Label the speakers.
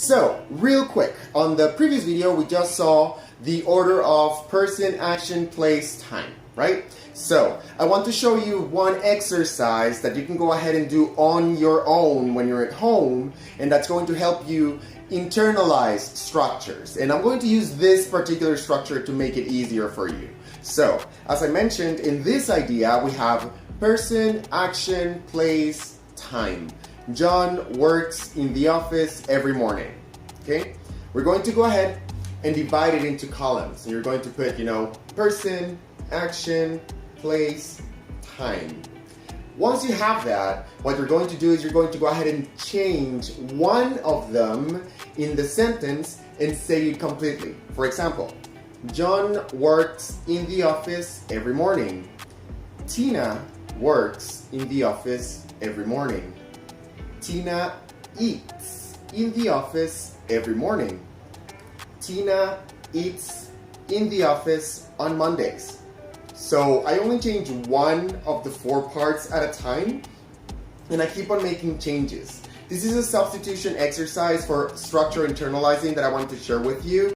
Speaker 1: So, real quick, on the previous video, we just saw the order of person, action, place, time, right? So, I want to show you one exercise that you can go ahead and do on your own when you're at home, and that's going to help you internalize structures. And I'm going to use this particular structure to make it easier for you. So, as I mentioned, in this idea, we have person, action, place, time. John works in the office every morning. Okay? We're going to go ahead and divide it into columns. And you're going to put, person, action, place, time. Once you have that, what you're going to do is you're going to go ahead and change one of them in the sentence and say it completely. For example, John works in the office every morning. Tina works in the office every morning. Tina eats in the office every morning. Tina eats in the office on Mondays. So I only change one of the 4 parts at a time, and I keep on making changes. This is a substitution exercise for structure internalizing that I want to share with you.